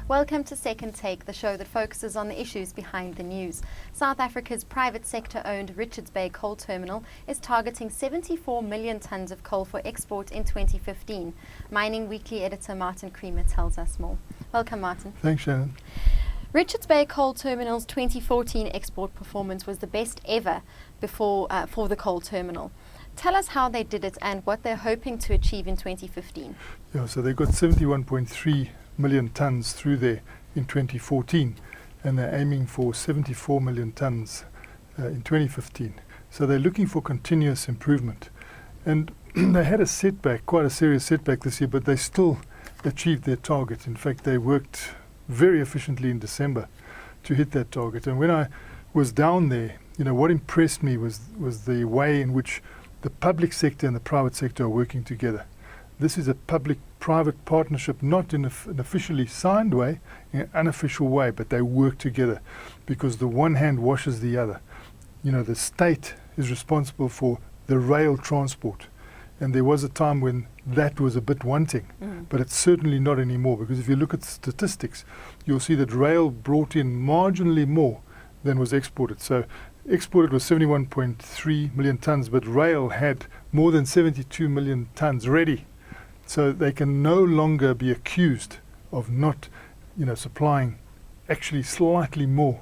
Welcome to Second Take, the show that focuses on the issues behind the news. South Africa's private sector-owned Richards Bay Coal Terminal is targeting 74 million tonnes of coal for export in 2015. Mining Weekly editor Martin Creamer tells us more. Welcome, Martin. Thanks, Shannon. Richards Bay Coal Terminal's 2014 export performance was the best ever for the coal terminal. Tell us how they did it and what they're hoping to achieve in 2015. Yeah, so they got 71.3 million tonnes through there in 2014, and they're aiming for 74 million tonnes in 2015. So they're looking for continuous improvement. And they had a setback, quite a serious setback this year, but they still achieved their target. In fact, they worked very efficiently in December to hit that target. And when I was down there, what impressed me was the way in which the public sector and the private sector are working together. This is a public-private partnership, not in an officially signed way, in an unofficial way, but they work together because the one hand washes the other. The state is responsible for the rail transport, and there was a time when that was a bit wanting, but it's certainly not anymore, because if you look at statistics, you'll see that rail brought in marginally more than was exported. So exported was 71.3 million tonnes, but rail had more than 72 million tonnes ready. So they can no longer be accused of not, supplying actually slightly more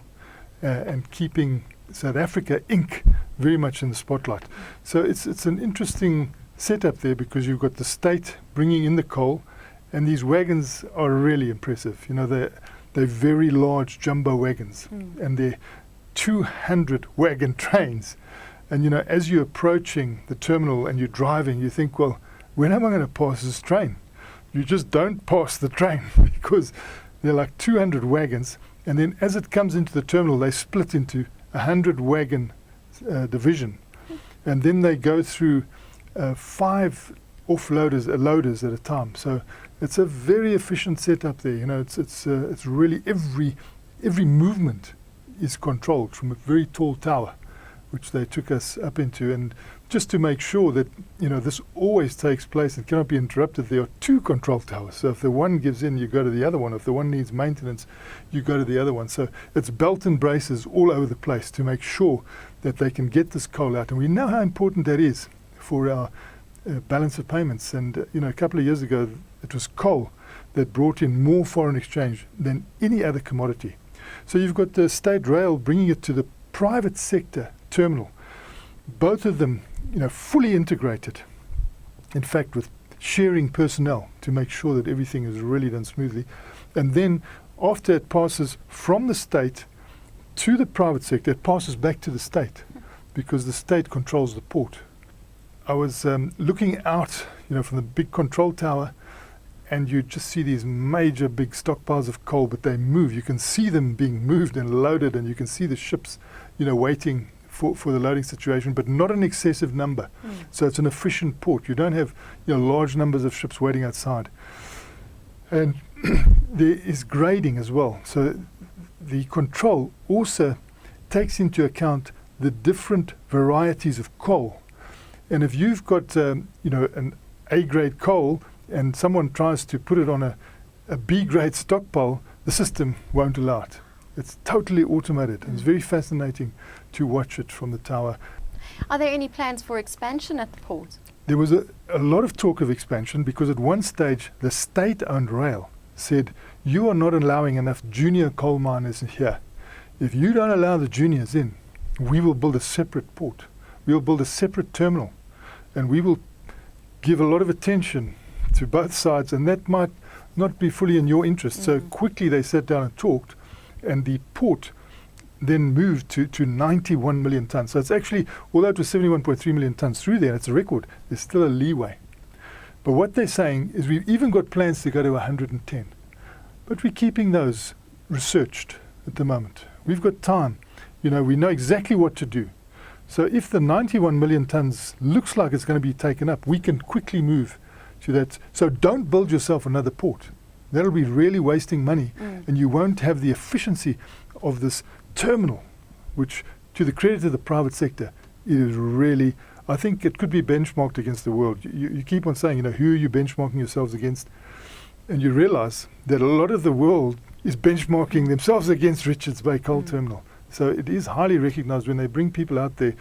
and keeping South Africa Inc. very much in the spotlight. So it's an interesting setup there, because you've got the state bringing in the coal, and these wagons are really impressive. They're very large jumbo wagons, and they're 200 wagon trains. And as you're approaching the terminal and you're driving, you think, well, when am I going to pass this train? You just don't pass the train because they're like 200 wagons, and then as it comes into the terminal, they split into 100 wagon division, and then they go through 5 loaders at a time. So it's a very efficient setup there. It's really every movement is controlled from a very tall tower, which they took us up into, and just to make sure that this always takes place and cannot be interrupted. There are 2 control towers, so if the one gives in, you go to the other one. If the one needs maintenance, you go to the other one. So it's belt and braces all over the place to make sure that they can get this coal out, and we know how important that is for our balance of payments. And a couple of years ago, it was coal that brought in more foreign exchange than any other commodity. So you've got the state rail bringing it to the private sector terminal, both of them fully integrated, in fact with sharing personnel to make sure that everything is really done smoothly. And then after it passes from the state to the private sector, it passes back to the state, because the state controls the port. I was looking out from the big control tower, and you just see these major big stockpiles of coal, but they move. You can see them being moved and loaded, and you can see the ships waiting for the loading situation, but not an excessive number. So it's an efficient port. You don't have large numbers of ships waiting outside. And there is grading as well. So the control also takes into account the different varieties of coal. And if you've got an A-grade coal and someone tries to put it on a B-grade stockpile, the system won't allow it. It's totally automated. It's very fascinating to watch it from the tower. Are there any plans for expansion at the port? There was a lot of talk of expansion, because at one stage the state-owned rail said, you are not allowing enough junior coal miners here. If you don't allow the juniors in, we will build a separate port. We will build a separate terminal, and we will give a lot of attention to both sides, and that might not be fully in your interest. So quickly they sat down and talked, and the port then moved to 91 million tonnes. So it's actually, although it was 71.3 million tonnes through there, it's a record, there's still a leeway. But what they're saying is we've even got plans to go to 110. But we're keeping those researched at the moment. We've got time. We know exactly what to do. So if the 91 million tonnes looks like it's going to be taken up, we can quickly move to that. So don't build yourself another port. That'll be really wasting money, and you won't have the efficiency of this terminal, which, to the credit of the private sector, is really, I think it could be benchmarked against the world. You keep on saying, who are you benchmarking yourselves against? And you realize that a lot of the world is benchmarking themselves against Richards Bay Coal Terminal. So it is highly recognized when they bring people out there.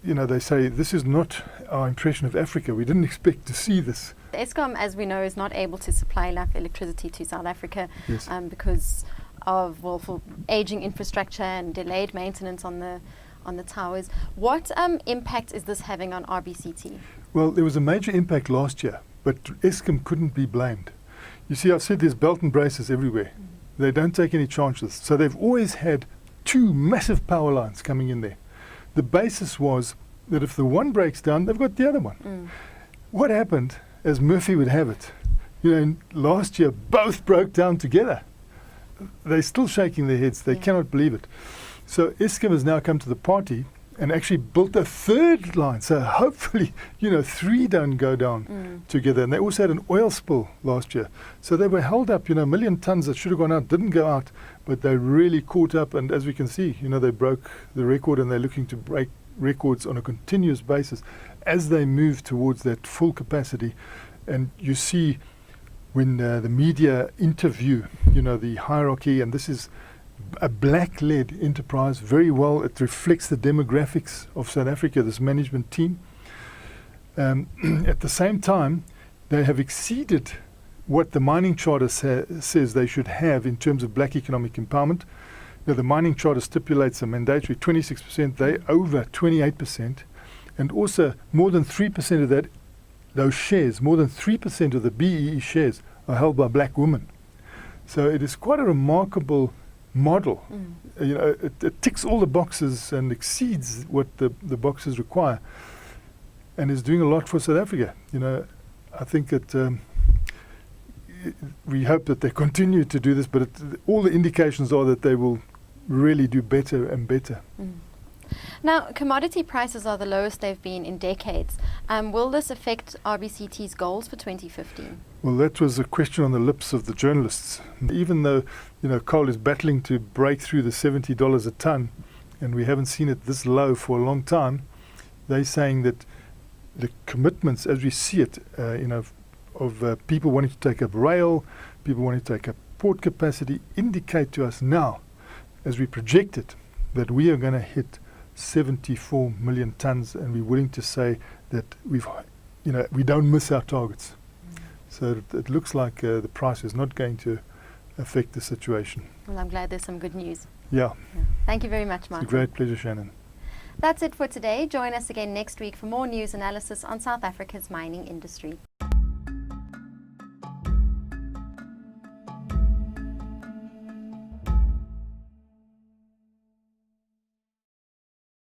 You know, they say, this is not our impression of Africa. We didn't expect to see this. Eskom, as we know, is not able to supply enough electricity to South Africa Yes. because of, well, for aging infrastructure and delayed maintenance on the towers. What impact is this having on RBCT? Well, there was a major impact last year, but Eskom couldn't be blamed. You see, I've said there's belt and braces everywhere. They don't take any chances. So they've always had two massive power lines coming in there. The basis was that if the one breaks down, they've got the other one. What happened, as Murphy would have it, you know, last year both broke down together. They're still shaking their heads. They cannot believe it. So Eskom has now come to the party and actually built a third line. So hopefully, you know, three don't go down together. And they also had an oil spill last year. So they were held up, you know, 1 million tons that should have gone out, didn't go out, but they really caught up. And as we can see, you know, they broke the record and they're looking to break records on a continuous basis as they move towards that full capacity. And you see when the media interview, you know, the hierarchy, and this is a black-led enterprise, very well. It reflects the demographics of South Africa, this management team. At the same time, they have exceeded what the mining charter says they should have in terms of black economic empowerment. Now, the mining charter stipulates a mandatory 26%, they over 28%, and also more than 3% of that, those shares, more than 3% of the BEE shares are held by black women. So it is quite a remarkable model. You know, it ticks all the boxes and exceeds what the boxes require, and is doing a lot for South Africa. You know, I think that we hope that they continue to do this, but all the indications are that they will really do better and better. Now, commodity prices are the lowest they've been in decades. Will this affect RBCT's goals for 2015? Well, that was a question on the lips of the journalists. Even though, you know, coal is battling to break through the $70 a ton, and we haven't seen it this low for a long time, they're saying that the commitments, as we see it, you know, of people wanting to take up rail, people wanting to take up port capacity, indicate to us now, as we project it, that we are going to hit 74 million tons, and we're willing to say that we don't miss our targets. So it looks like the price is not going to affect the situation. Well, I'm glad there's some good news. Yeah. Thank you very much, Martin. It's a great pleasure, Shannon. That's it for today. Join us again next week for more news analysis on South Africa's mining industry.